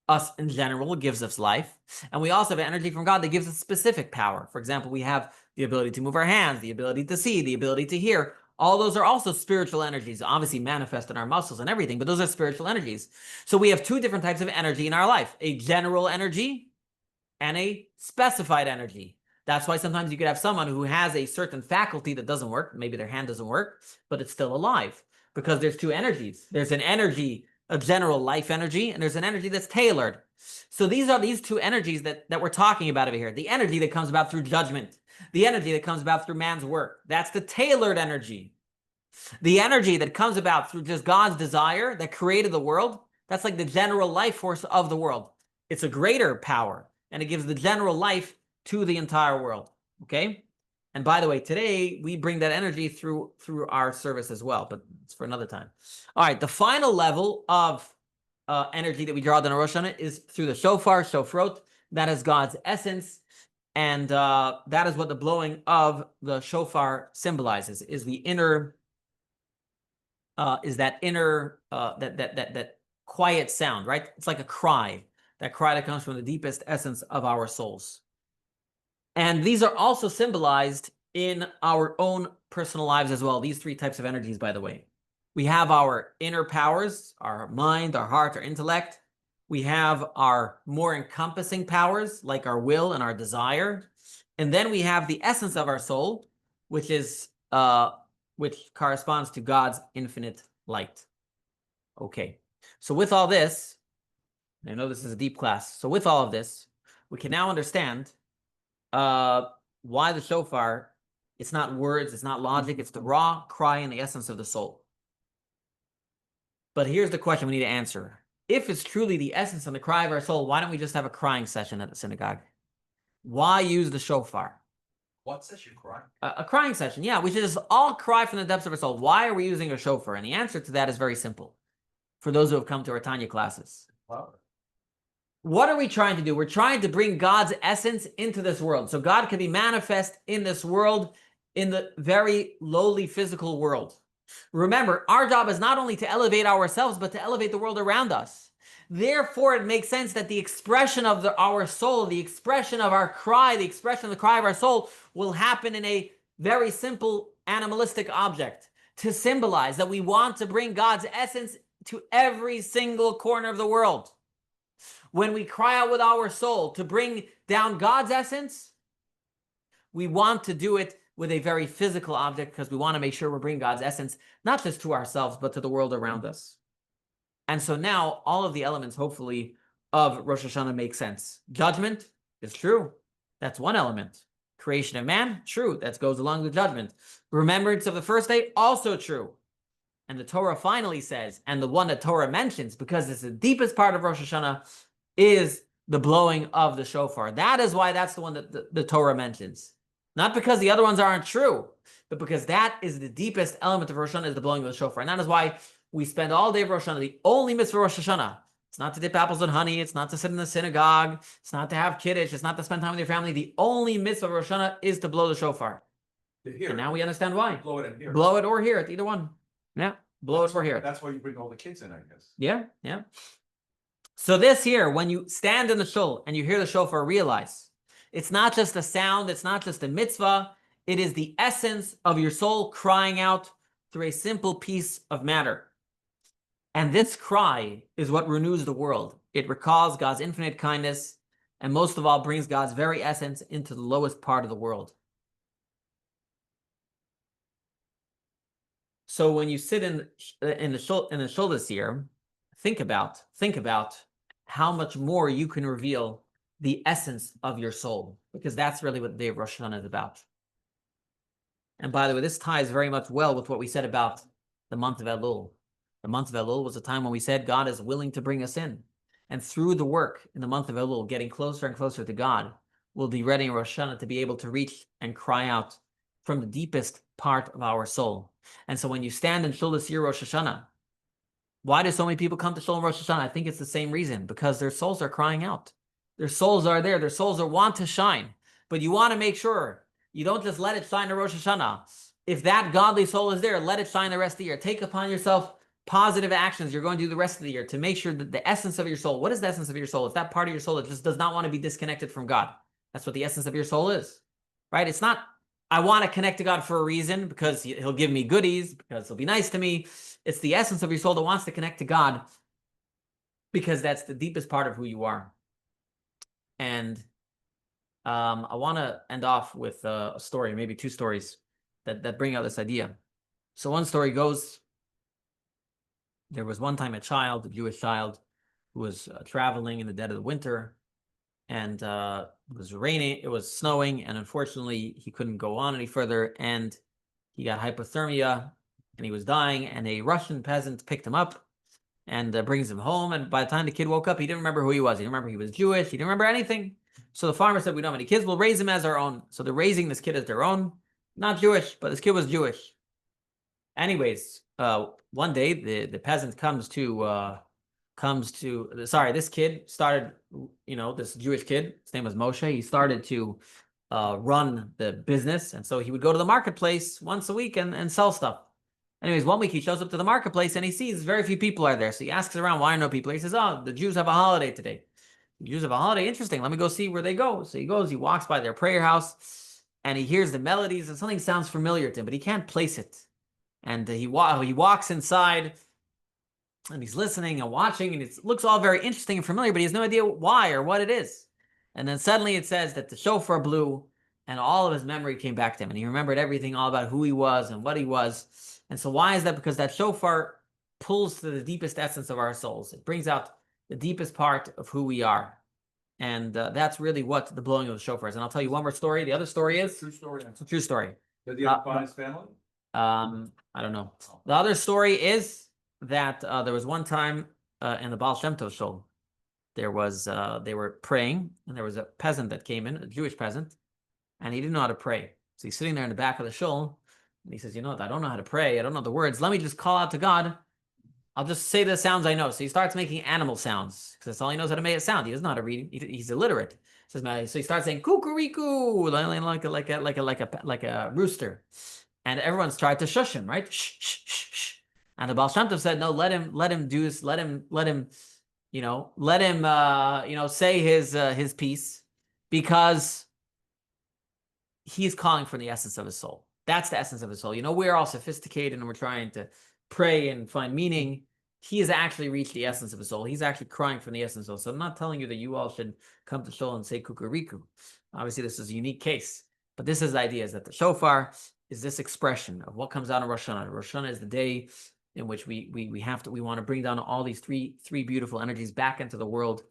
us in general, gives us life. And we also have an energy from God that gives us specific power. For example, we have the ability to move our hands, the ability to see, the ability to hear. All those are also spiritual energies, obviously manifest in our muscles and everything, but those are spiritual energies. So we have 2 different types of energy in our life, a general energy and a specified energy. That's why sometimes you could have someone who has a certain faculty that doesn't work. Maybe their hand doesn't work, but it's still alive because there's 2 energies. There's an energy, a general life energy, and there's an energy that's tailored. So these are these 2 energies that we're talking about over here. The energy that comes about through judgment, the energy that comes about through man's work. That's the tailored energy. The energy that comes about through just God's desire that created the world, that's like the general life force of the world. It's a greater power, and it gives the general life to the entire world, okay? And by the way, today we bring that energy through our service as well, but it's for another time. All right, the final level of energy that we draw on Rosh Hashanah is through the shofar, Shofarot. That is God's essence, and that is what the blowing of the shofar symbolizes. Is the inner, that quiet sound, right? It's like a cry, that cry that comes from the deepest essence of our souls. And these are also symbolized in our own personal lives as well. These three types of energies, by the way. We have our inner powers, our mind, our heart, our intellect. We have our more encompassing powers, like our will and our desire. And then we have the essence of our soul, which is which corresponds to God's infinite light. Okay. So with all this, I know this is a deep class. So with all of this, we can now understand why the shofar, it's not words, it's not logic, it's the raw cry and the essence of the soul. But here's the question we need to answer. If it's truly the essence and the cry of our soul, why don't we just have a crying session at the synagogue? Why use the shofar? What session, crying? A crying session, yeah. We should just all cry from the depths of our soul. Why are we using a shofar? And the answer to that is very simple. For those who have come to our Tanya classes. Wow. What are we trying to do? We're trying to bring God's essence into this world. So God can be manifest in this world, in the very lowly physical world. Remember, our job is not only to elevate ourselves, but to elevate the world around us. Therefore, it makes sense that the expression of our soul, the expression of our cry, the expression of the cry of our soul will happen in a very simple animalistic object to symbolize that we want to bring God's essence to every single corner of the world. When we cry out with our soul to bring down God's essence, we want to do it with a very physical object because we want to make sure we're bringing God's essence, not just to ourselves, but to the world around us. And so now all of the elements, hopefully, of Rosh Hashanah make sense. Judgment is true. That's one element. Creation of man, true. That goes along with judgment. Remembrance of the first day, also true. And the Torah finally says, and the one that Torah mentions, because it's the deepest part of Rosh Hashanah, is the blowing of the shofar. That is why that's the one that the Torah mentions. Not because the other ones aren't true, but because that is the deepest element of Rosh Hashanah, is the blowing of the shofar. And that is why we spend all day of Rosh Hashanah. The only mitzvah of Rosh Hashanah, it's not to dip apples in honey, it's not to sit in the synagogue, it's not to have kiddush, it's not to spend time with your family. The only mitzvah of Rosh Hashanah is to blow the shofar. And now we understand why. Blow it and hear it. Blow it or hear it, either one. Yeah, blow it or hear it. That's why you bring all the kids in, I guess. Yeah, yeah. So this here, when you stand in the shul and you hear the shofar, realize it's not just a sound, it's not just a mitzvah, it is the essence of your soul crying out through a simple piece of matter. And this cry is what renews the world. It recalls God's infinite kindness, and most of all brings God's very essence into the lowest part of the world. So when you sit in the shul this year, think about how much more you can reveal the essence of your soul, because that's really what the day of Rosh Hashanah is about. And by the way, this ties very much well with what we said about the month of Elul. The month of Elul was a time when we said God is willing to bring us in. And through the work in the month of Elul, getting closer and closer to God, we'll be ready in Rosh Hashanah to be able to reach and cry out from the deepest part of our soul. And so when you stand in shul this year, Rosh Hashanah, why do so many people come to shul in Rosh Hashanah? I think it's the same reason, because their souls are crying out. Their souls are there. Their souls want to shine. But you want to make sure you don't just let it shine in Rosh Hashanah. If that godly soul is there, let it shine the rest of the year. Take upon yourself positive actions you're going to do the rest of the year to make sure that the essence of your soul, what is the essence of your soul? It's that part of your soul that just does not want to be disconnected from God. That's what the essence of your soul is, right? It's not, I want to connect to God for a reason, because he'll give me goodies, because he'll be nice to me. It's the essence of your soul that wants to connect to God, because that's the deepest part of who you are. And I want to end off with a story, maybe two stories that bring out this idea. So one story goes, there was one time a Jewish child, who was traveling in the dead of the winter, and it was raining, it was snowing, and unfortunately he couldn't go on any further, and he got hypothermia, and he was dying, and a Russian peasant picked him up and brings him home. And by the time the kid woke up, he didn't remember who he was. He didn't remember he was Jewish. He didn't remember anything. So the farmer said, we don't have any kids. We'll raise him as our own. So they're raising this kid as their own. Not Jewish, but this kid was Jewish. Anyways, one day the peasant this kid started, this Jewish kid, his name was Moshe. He started to run the business, and so he would go to the marketplace once a week and sell stuff. Anyways, one week he shows up to the marketplace and he sees very few people are there. So he asks around, why are no people? He says, oh, the Jews have a holiday today. The Jews have a holiday? Interesting. Let me go see where they go. So he goes, he walks by their prayer house and he hears the melodies and something sounds familiar to him, but he can't place it. And he walks inside and he's listening and watching and it looks all very interesting and familiar, but he has no idea why or what it is. And then suddenly it says that the shofar blew and all of his memory came back to him and he remembered everything all about who he was and what he was. And so why is that? Because that shofar pulls to the deepest essence of our souls. It brings out the deepest part of who we are. And that's really what the blowing of the shofar is. And I'll tell you one more story. The other story is... True story. It's a true story. Does he have a finest family? I don't know. The other story is that there was one time in the Baal Shem Tov shul, there was they were praying, and there was a peasant that came in, a Jewish peasant, and he didn't know how to pray. So he's sitting there in the back of the shul, and he says, you know what, I don't know how to pray. I don't know the words. Let me just call out to God. I'll just say the sounds I know. So he starts making animal sounds, because that's all he knows how to make it sound. He doesn't know how to read. He's illiterate. So he starts saying "kukuriku" like a rooster, and everyone's tried to shush him, right? Shh, shh, shh, shh. And the Baal Shem Tov said, no, let him do this. Let him, say his piece, because he's calling from the essence of his soul. That's the essence of his soul. We're all sophisticated and we're trying to pray and find meaning. He has actually reached the essence of his soul. He's actually crying from the essence of his soul. So I'm not telling you that you all should come to shul and say kukuriku. Obviously, this is a unique case. But this is the idea, is that the shofar is this expression of what comes out of Rosh Hashanah. Rosh Hashanah is the day in which we want to bring down all these three beautiful energies back into the world.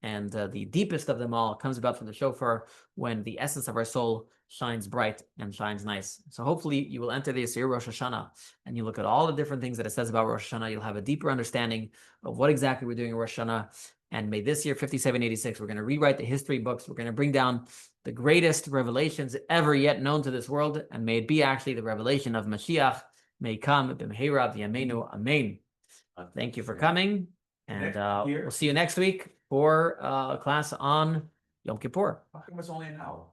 And the deepest of them all comes about from the shofar, when the essence of our soul shines bright and shines nice. So hopefully you will enter this year Rosh Hashanah and you look at all the different things that it says about Rosh Hashanah. You'll have a deeper understanding of what exactly we're doing in Rosh Hashanah. And may this year, 5786, we're going to rewrite the history books. We're going to bring down the greatest revelations ever yet known to this world. And may it be actually the revelation of Mashiach. May it come b'mehera b'yameinu. Amen. Thank you for coming. And we'll see you next week for a class on Yom Kippur. How come it's only an hour?